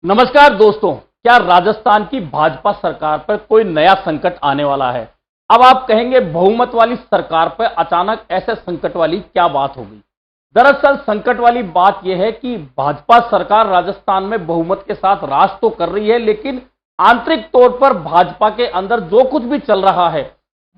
नमस्कार दोस्तों, क्या राजस्थान की भाजपा सरकार पर कोई नया संकट आने वाला है? अब आप कहेंगे बहुमत वाली सरकार पर अचानक ऐसे संकट वाली क्या बात हो गई? दरअसल संकट वाली बात यह है कि भाजपा सरकार राजस्थान में बहुमत के साथ राज तो कर रही है, लेकिन आंतरिक तौर पर भाजपा के अंदर जो कुछ भी चल रहा है,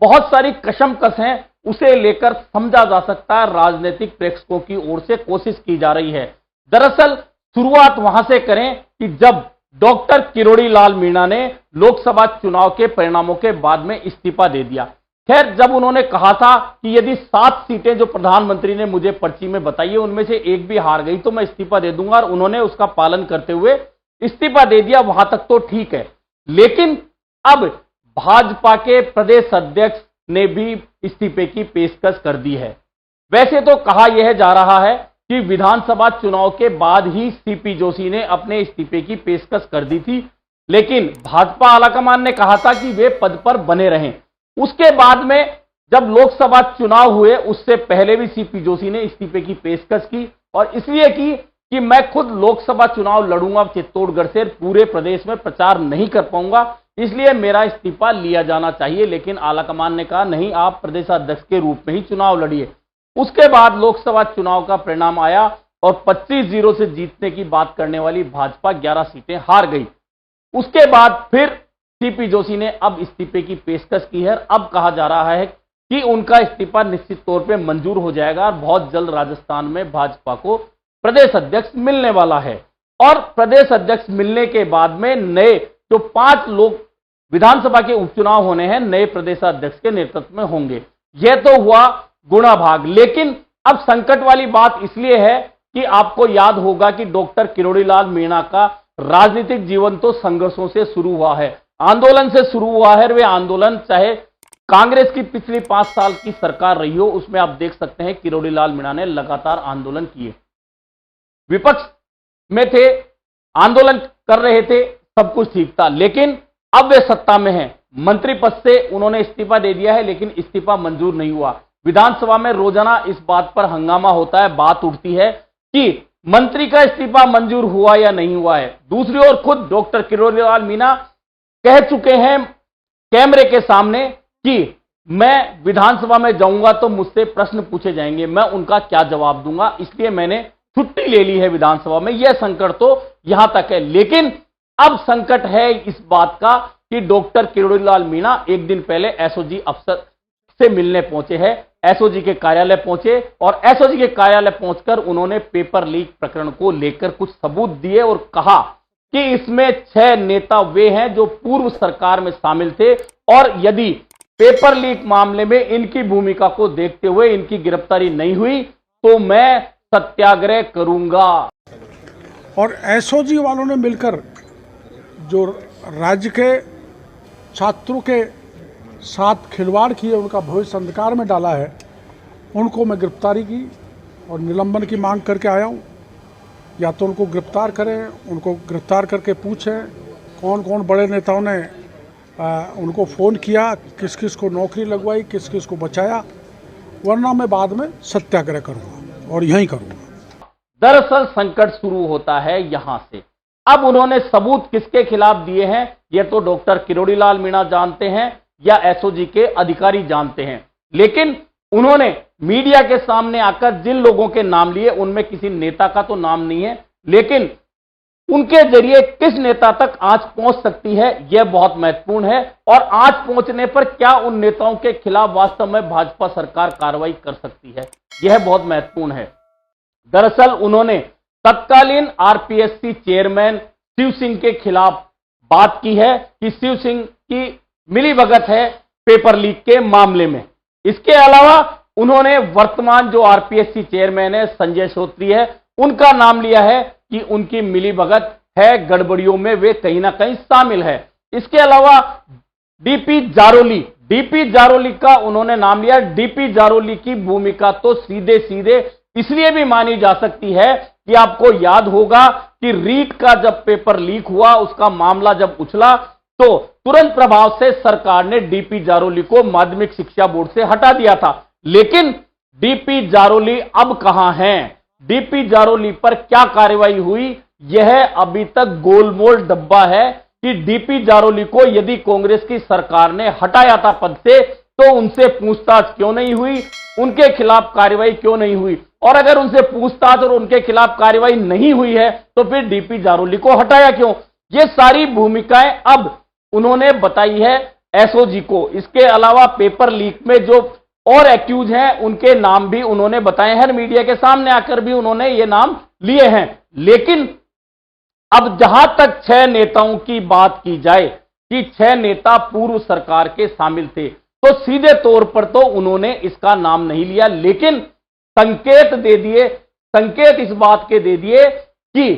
बहुत सारी कशमकश हैं, उसे लेकर समझा जा सकता है राजनीतिक प्रेक्षकों की ओर से कोशिश की जा रही है। दरअसल शुरुआत वहां से करें कि जब डॉक्टर किरोड़ी लाल मीणा ने लोकसभा चुनाव के परिणामों के बाद में इस्तीफा दे दिया। खैर, जब उन्होंने कहा था कि यदि 7 सीटें जो प्रधानमंत्री ने मुझे पर्ची में बताई है उनमें से एक भी हार गई तो मैं इस्तीफा दे दूंगा, और उन्होंने उसका पालन करते हुए इस्तीफा दे दिया, वहां तक तो ठीक है। लेकिन अब भाजपा के प्रदेश अध्यक्ष ने भी इस्तीफे की पेशकश कर दी है। वैसे तो कहा यह जा रहा है कि विधानसभा चुनाव के बाद ही सीपी जोशी ने अपने इस्तीफे की पेशकश कर दी थी, लेकिन भाजपा आलाकमान ने कहा था कि वे पद पर बने रहें। उसके बाद में जब लोकसभा चुनाव हुए उससे पहले भी सीपी जोशी ने इस्तीफे की पेशकश की, और इसलिए की कि मैं खुद लोकसभा चुनाव लड़ूंगा चित्तौड़गढ़ से, पूरे प्रदेश में प्रचार नहीं कर पाऊंगा, इसलिए मेरा इस्तीफा लिया जाना चाहिए। लेकिन आलाकमान ने कहा नहीं, आप प्रदेशाध्यक्ष के रूप में ही चुनाव लड़िए। उसके बाद लोकसभा चुनाव का परिणाम आया और 25-0 से जीतने की बात करने वाली भाजपा 11 सीटें हार गई। उसके बाद फिर सीपी जोशी ने अब इस्तीफे की पेशकश की है। अब कहा जा रहा है कि उनका इस्तीफा निश्चित तौर पे मंजूर हो जाएगा और बहुत जल्द राजस्थान में भाजपा को प्रदेश अध्यक्ष मिलने वाला है। और प्रदेश अध्यक्ष मिलने के बाद में नए जो 5 लोग विधानसभा के उपचुनाव होने हैं, नए प्रदेशाध्यक्ष के नेतृत्व में होंगे। यह तो हुआ गुणा भाग। लेकिन अब संकट वाली बात इसलिए है कि आपको याद होगा कि डॉक्टर किरोड़ी लाल मीणा का राजनीतिक जीवन तो संघर्षों से शुरू हुआ है, आंदोलन से शुरू हुआ है। वे आंदोलन चाहे कांग्रेस की पिछली 5 साल की सरकार रही हो, उसमें आप देख सकते हैं किरोड़ी लाल मीणा ने लगातार आंदोलन किए, विपक्ष में थे, आंदोलन कर रहे थे, सब कुछ ठीक था। लेकिन अब वे सत्ता में हैं, मंत्री पद से उन्होंने इस्तीफा दे दिया है, लेकिन इस्तीफा मंजूर नहीं हुआ। विधानसभा में रोजाना इस बात पर हंगामा होता है, बात उठती है कि मंत्री का इस्तीफा मंजूर हुआ या नहीं हुआ है। दूसरी ओर खुद डॉक्टर किरोड़ी लाल मीणा कह चुके हैं कैमरे के सामने कि मैं विधानसभा में जाऊंगा तो मुझसे प्रश्न पूछे जाएंगे, मैं उनका क्या जवाब दूंगा, इसलिए मैंने छुट्टी ले ली है विधानसभा में। यह संकट तो यहां तक है। लेकिन अब संकट है इस बात का कि डॉक्टर किरोड़ी लाल मीणा एक दिन पहले एसओजी अफसर से मिलने पहुंचे हैं, एसओजी के कार्यालय पहुंचे, और एसओजी के कार्यालय पहुंचकर उन्होंने पेपर लीक प्रकरण को लेकर कुछ सबूत दिए और कहा कि इसमें 6 नेता वे हैं जो पूर्व सरकार में शामिल थे, और यदि पेपर लीक मामले में इनकी भूमिका को देखते हुए इनकी गिरफ्तारी नहीं हुई तो मैं सत्याग्रह करूंगा। और एसओजी वालों ने मिलकर जो राज्य के छात्रों के साथ खिलवाड़ किए, उनका भविष्य अंधकार में डाला है, उनको मैं गिरफ्तारी की और निलंबन की मांग करके आया हूँ। या तो उनको गिरफ्तार करें, उनको गिरफ्तार करके पूछें कौन कौन बड़े नेताओं ने उनको फ़ोन किया, किस किस को नौकरी लगवाई, किस किस को बचाया, वरना मैं बाद में सत्याग्रह करूँगा और यहीं करूँगा। दरअसल संकट शुरू होता है यहां से। अब उन्होंने सबूत किसके खिलाफ दिए हैं यह तो डॉक्टर किरोड़ी लाल मीणा जानते हैं या एसओजी के अधिकारी जानते हैं, लेकिन उन्होंने मीडिया के सामने आकर जिन लोगों के नाम लिए उनमें किसी नेता का तो नाम नहीं है, लेकिन उनके जरिए किस नेता तक आंच पहुंच सकती है यह बहुत महत्वपूर्ण है, और आंच पहुंचने पर क्या उन नेताओं के खिलाफ वास्तव में भाजपा सरकार कार्रवाई कर सकती है, यह बहुत महत्वपूर्ण है। दरअसल उन्होंने तत्कालीन आरपीएससी चेयरमैन शिव सिंह के खिलाफ बात की है कि शिव सिंह की मिलीभगत है पेपर लीक के मामले में। इसके अलावा उन्होंने वर्तमान जो आरपीएससी चेयरमैन है संजय श्रोत्री है, उनका नाम लिया है कि उनकी मिलीभगत है, गड़बड़ियों में वे कहीं ना कहीं शामिल है। इसके अलावा डीपी जारोली का उन्होंने नाम लिया। डीपी जारोली की भूमिका तो सीधे सीधे इसलिए भी मानी जा सकती है कि आपको याद होगा कि रीट का जब पेपर लीक हुआ, उसका मामला जब उछला तो तुरंत प्रभाव से सरकार ने डीपी जारोली को माध्यमिक शिक्षा बोर्ड से हटा दिया था। लेकिन डीपी जारोली अब कहां हैं, डीपी जारोली पर क्या कार्रवाई हुई, यह अभी तक गोलमोल डब्बा है कि डीपी जारोली को यदि कांग्रेस की सरकार ने हटाया था पद से तो उनसे पूछताछ क्यों नहीं हुई, उनके खिलाफ कार्रवाई क्यों नहीं हुई, और अगर उनसे पूछताछ और उनके खिलाफ कार्रवाई नहीं हुई है तो फिर डीपी जारोली को हटाया क्यों। ये सारी भूमिकाएं अब उन्होंने बताई है एसओजी को। इसके अलावा पेपर लीक में जो और एक्यूज हैं उनके नाम भी उन्होंने बताए हैं, मीडिया के सामने आकर भी उन्होंने ये नाम लिए हैं। लेकिन अब जहां तक 6 नेताओं की बात की जाए कि 6 नेता पूर्व सरकार के शामिल थे, तो सीधे तौर पर तो उन्होंने इसका नाम नहीं लिया, लेकिन संकेत दे दिए, संकेत इस बात के दे दिए कि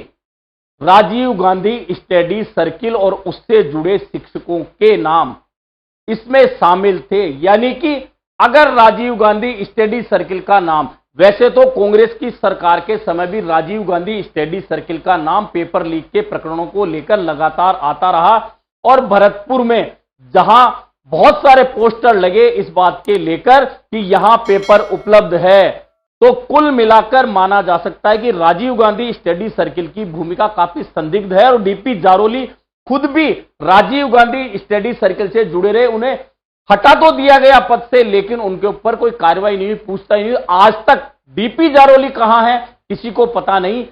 राजीव गांधी स्टडी सर्किल और उससे जुड़े शिक्षकों के नाम इसमें शामिल थे। यानी कि अगर राजीव गांधी स्टडी सर्किल का नाम, वैसे तो कांग्रेस की सरकार के समय भी राजीव गांधी स्टडी सर्किल का नाम पेपर लीक के प्रकरणों को लेकर लगातार आता रहा, और भरतपुर में जहां बहुत सारे पोस्टर लगे इस बात के लेकर कि यहां पेपर उपलब्ध है, तो कुल मिलाकर माना जा सकता है कि राजीव गांधी स्टडी सर्किल की भूमिका काफी संदिग्ध है। और डीपी जारोली खुद भी राजीव गांधी स्टडी सर्किल से जुड़े रहे, उन्हें हटा तो दिया गया पद से, लेकिन उनके ऊपर कोई कार्रवाई नहीं हुई, पूछताछ नहीं हुई। आज तक डीपी जारोली कहां है किसी को पता नहीं,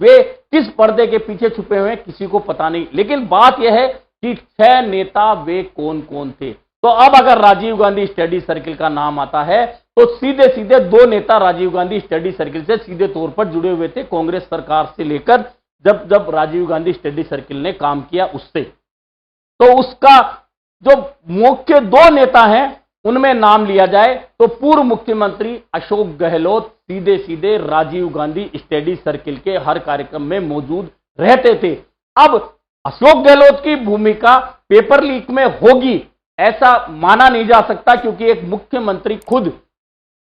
वे किस पर्दे के पीछे छुपे हुए हैं किसी को पता नहीं। लेकिन बात यह है कि 6 नेता वे कौन कौन थे। तो अब अगर राजीव गांधी स्टडी सर्किल का नाम आता है तो सीधे सीधे 2 नेता राजीव गांधी स्टडी सर्किल से सीधे तौर पर जुड़े हुए थे कांग्रेस सरकार से लेकर जब राजीव गांधी स्टडी सर्किल ने काम किया उससे। तो उसका जो मुख्य 2 नेता हैं उनमें नाम लिया जाए तो पूर्व मुख्यमंत्री अशोक गहलोत सीधे सीधे राजीव गांधी स्टडी सर्किल के हर कार्यक्रम में मौजूद रहते थे। अब अशोक गहलोत की भूमिका पेपर लीक में होगी ऐसा माना नहीं जा सकता, क्योंकि एक मुख्यमंत्री खुद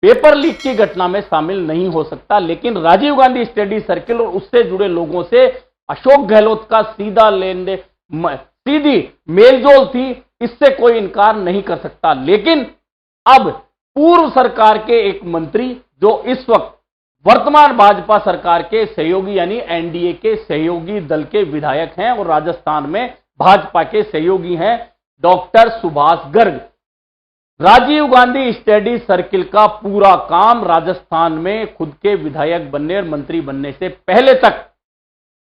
पेपर लीक की घटना में शामिल नहीं हो सकता। लेकिन राजीव गांधी स्टडी सर्किल और उससे जुड़े लोगों से अशोक गहलोत का सीधा लेन देन, सीधी मेलजोल थी, इससे कोई इनकार नहीं कर सकता। लेकिन अब पूर्व सरकार के एक मंत्री जो इस वक्त वर्तमान भाजपा सरकार के सहयोगी यानी एनडीए के सहयोगी दल के विधायक हैं और राजस्थान में भाजपा के सहयोगी हैं, doctor Subhash Garg, Rajiv Gandhi study circle का पूरा काम राजस्थान में खुद के विधायक बनने और मंत्री बनने से पहले तक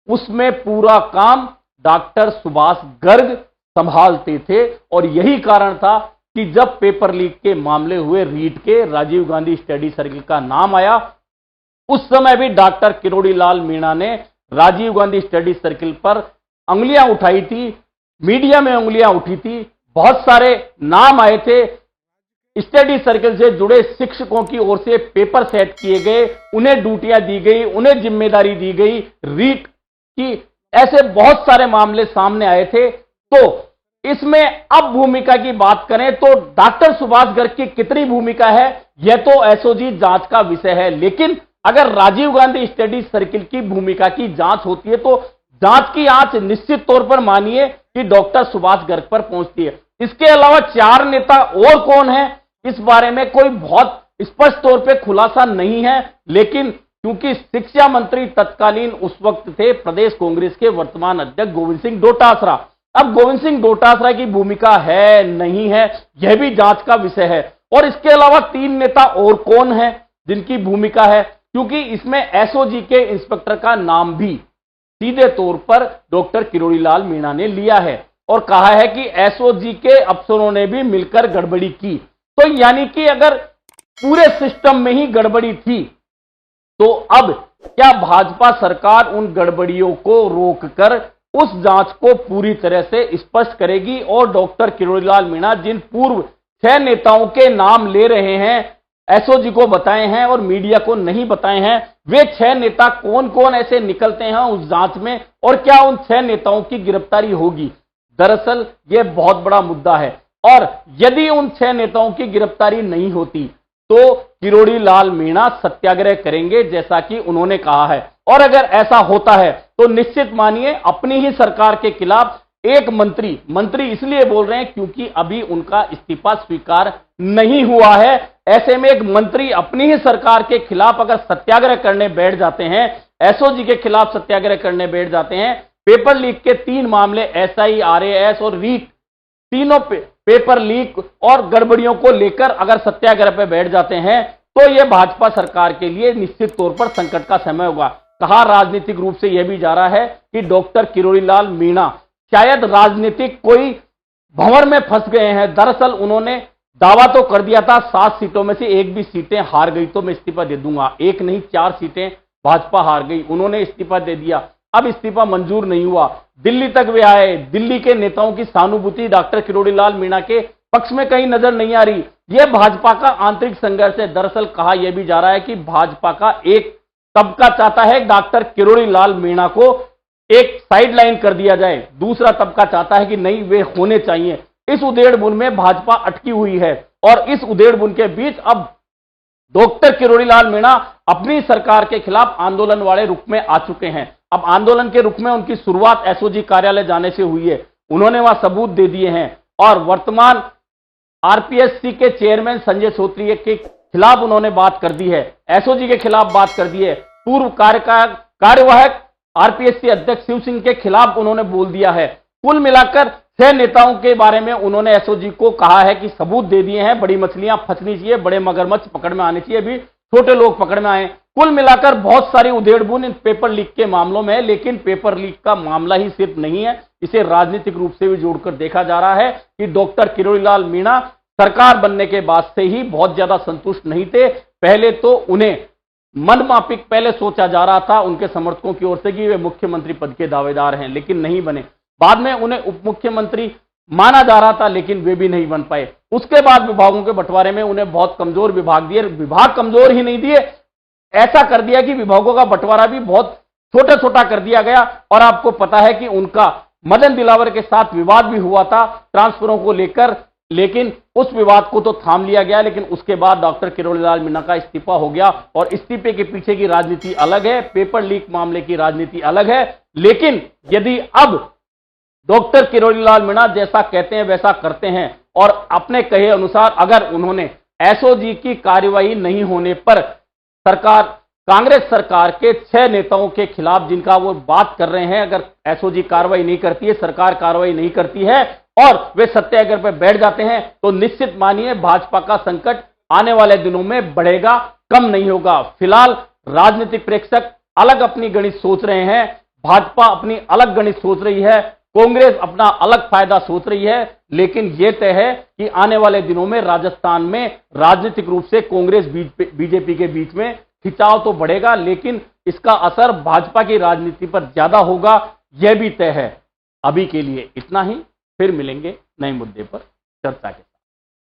उसमें पूरा काम डॉक्टर सुभाष गर्ग संभालते थे। और यही कारण था कि जब पेपर लीक के मामले हुए रीट के, राजीव गांधी स्टडी सर्किल का नाम आया, उस समय भी डॉक्टर किरोड़ी लाल मीणा ने राजीव गांधी स्टडी सर्किल पर उंगलियां उठाई थी, मीडिया में उंगलियां उठी थी, बहुत सारे नाम आए थे, स्टडी सर्किल से जुड़े शिक्षकों की ओर से पेपर सेट किए गए, उन्हें ड्यूटियां दी गई, उन्हें जिम्मेदारी दी गई, रीट की, ऐसे बहुत सारे मामले सामने आए थे। तो इसमें अब भूमिका की बात करें तो डॉक्टर सुभाष गर्ग की कितनी भूमिका है यह तो एसओजी जांच का विषय है। लेकिन अगर राजीव गांधी स्टडी सर्किल की भूमिका की जांच होती है तो जांच की आंच निश्चित तौर पर मानिए कि डॉक्टर सुभाष गर्ग पर पहुंचती है। इसके अलावा 4 नेता और कौन है इस बारे में कोई बहुत स्पष्ट तौर पे खुलासा नहीं है। लेकिन क्योंकि शिक्षा मंत्री तत्कालीन उस वक्त थे प्रदेश कांग्रेस के वर्तमान अध्यक्ष गोविंद सिंह डोटासरा, अब गोविंद सिंह डोटासरा की भूमिका है नहीं है यह भी जांच का विषय है। और इसके अलावा 3 नेता और कौन है जिनकी भूमिका है, क्योंकि इसमें एसओजी के इंस्पेक्टर का नाम भी सीधे तौर पर डॉक्टर किरोड़ी लाल मीणा ने लिया है और कहा है कि एसओजी के अफसरों ने भी मिलकर गड़बड़ी की। तो यानी कि अगर पूरे सिस्टम में ही गड़बड़ी थी तो अब क्या भाजपा सरकार उन गड़बड़ियों को रोककर उस जांच को पूरी तरह से स्पष्ट करेगी और डॉक्टर किरोड़ी लाल मीणा जिन पूर्व 6 नेताओं के नाम ले रहे हैं, एसओजी को बताए हैं और मीडिया को नहीं बताए हैं, वे 6 नेता कौन कौन ऐसे निकलते हैं उस जांच में और क्या उन 6 नेताओं की गिरफ्तारी होगी। दरअसल यह बहुत बड़ा मुद्दा है और यदि उन 6 नेताओं की गिरफ्तारी नहीं होती तो किरोड़ी लाल मीणा सत्याग्रह करेंगे जैसा कि उन्होंने कहा है। और अगर ऐसा होता है तो निश्चित मानिए अपनी ही सरकार के खिलाफ एक मंत्री इसलिए बोल रहे हैं क्योंकि अभी उनका इस्तीफा स्वीकार नहीं हुआ है। ऐसे में एक मंत्री अपनी ही सरकार के खिलाफ अगर सत्याग्रह करने बैठ जाते हैं, एसओजी के खिलाफ सत्याग्रह करने बैठ जाते हैं। पेपर लीक के 3 मामले एसआई, आरएएस और रीट, तीनों पेपर लीक और गड़बड़ियों को लेकर अगर सत्याग्रह पर बैठ जाते हैं तो यह भाजपा सरकार के लिए निश्चित तौर पर संकट का समय होगा। कहा राजनीतिक रूप से यह भी जा रहा है कि डॉक्टर किरोड़ीलाल मीणा शायद राजनीतिक कोई भंवर में फंस गए हैं। दरअसल उन्होंने दावा तो कर दिया था 7 सीटों में से एक भी सीटें हार गई तो मैं इस्तीफा दे दूंगा। एक नहीं 4 सीटें भाजपा हार गई, उन्होंने इस्तीफा दे दिया। अब इस्तीफा मंजूर नहीं हुआ, दिल्ली तक वे आए। दिल्ली के नेताओं की सहानुभूति डॉक्टर किरोड़ीलाल मीणा के पक्ष में कहीं नजर नहीं आ रही। यह भाजपा का आंतरिक संघर्ष है। दरअसल कहा यह भी जा रहा है कि भाजपा का एक तबका चाहता है डॉक्टर किरोड़ीलाल मीणा को एक साइडलाइन कर दिया जाए, दूसरा तबका चाहता है कि नहीं वे होने चाहिए। इस उधेड़-बुन में भाजपा अटकी हुई है और इस उधेड़-बुन के बीच अब डॉक्टर किरोड़ीलाल मीणा अपनी सरकार के खिलाफ आंदोलन वाले रुख में आ चुके हैं। अब आंदोलन के रुख में उनकी शुरुआत एसओजी कार्यालय जाने से हुई है। उन्होंने वहां सबूत दे दिए हैं और वर्तमान आरपीएससी के चेयरमैन संजय सोत्री के खिलाफ उन्होंने बात कर दी है, एसओजी के खिलाफ बात कर दी है। पूर्व कार्यवाहक आरपीएससी अध्यक्ष शिव सिंह के खिलाफ उन्होंने बोल दिया है। कुल मिलाकर 6 नेताओं के बारे में उन्होंने एसओजी को कहा है कि सबूत दे दिए हैं, बड़ी मछलियां फंसनी चाहिए, बड़े मगरमच्छ पकड़ में आने चाहिए, अभी छोटे लोग पकड़ में आए। कुल मिलाकर बहुत सारी उधेड़-बुन इन पेपर लीक के मामलों में है, लेकिन पेपर लीक का मामला ही सिर्फ नहीं है, इसे राजनीतिक रूप से भी जोड़कर देखा जा रहा है कि डॉक्टर किरोड़ीलाल मीणा सरकार बनने के बाद से ही बहुत ज्यादा संतुष्ट नहीं थे। पहले तो उन्हें मनमाफिक पहले सोचा जा रहा था उनके समर्थकों की ओर से कि वे मुख्यमंत्री पद के दावेदार हैं, लेकिन नहीं बने। बाद में उन्हें उप मुख्यमंत्री माना जा रहा था, लेकिन वे भी नहीं बन पाए। उसके बाद विभागों के बंटवारे में उन्हें बहुत कमजोर विभाग दिए, विभाग कमजोर ही नहीं दिए, ऐसा कर दिया कि विभागों का बंटवारा भी बहुत छोटा छोटा कर दिया गया। और आपको पता है कि उनका मदन दिलावर के साथ विवाद भी हुआ था ट्रांसफरों को लेकर, लेकिन उस विवाद को तो थाम लिया गया। लेकिन उसके बाद डॉक्टर किरोड़ीलाल मीणा का इस्तीफा हो गया और इस्तीफे के पीछे की राजनीति अलग है, पेपर लीक मामले की राजनीति अलग है। लेकिन यदि अब डॉक्टर किरोड़ीलाल मीणा जैसा कहते हैं वैसा करते हैं और अपने कहे अनुसार अगर उन्होंने एसओजी की कार्यवाही नहीं होने पर सरकार, कांग्रेस सरकार के 6 नेताओं के खिलाफ जिनका वो बात कर रहे हैं, अगर एसओजी कार्रवाई नहीं करती है, सरकार कार्रवाई नहीं करती है और वे सत्याग्रह पर बैठ जाते हैं, तो निश्चित मानिए भाजपा का संकट आने वाले दिनों में बढ़ेगा, कम नहीं होगा। फिलहाल राजनीतिक प्रेक्षक अलग अपनी गणित सोच रहे हैं, भाजपा अपनी अलग गणित सोच रही है, कांग्रेस अपना अलग फायदा सोच रही है। लेकिन यह तय है कि आने वाले दिनों में राजस्थान में राजनीतिक रूप से कांग्रेस बीजेपी के बीच में खिंचाव तो बढ़ेगा, लेकिन इसका असर भाजपा की राजनीति पर ज्यादा होगा, यह भी तय है। अभी के लिए इतना ही, फिर मिलेंगे नए मुद्दे पर चर्चा के।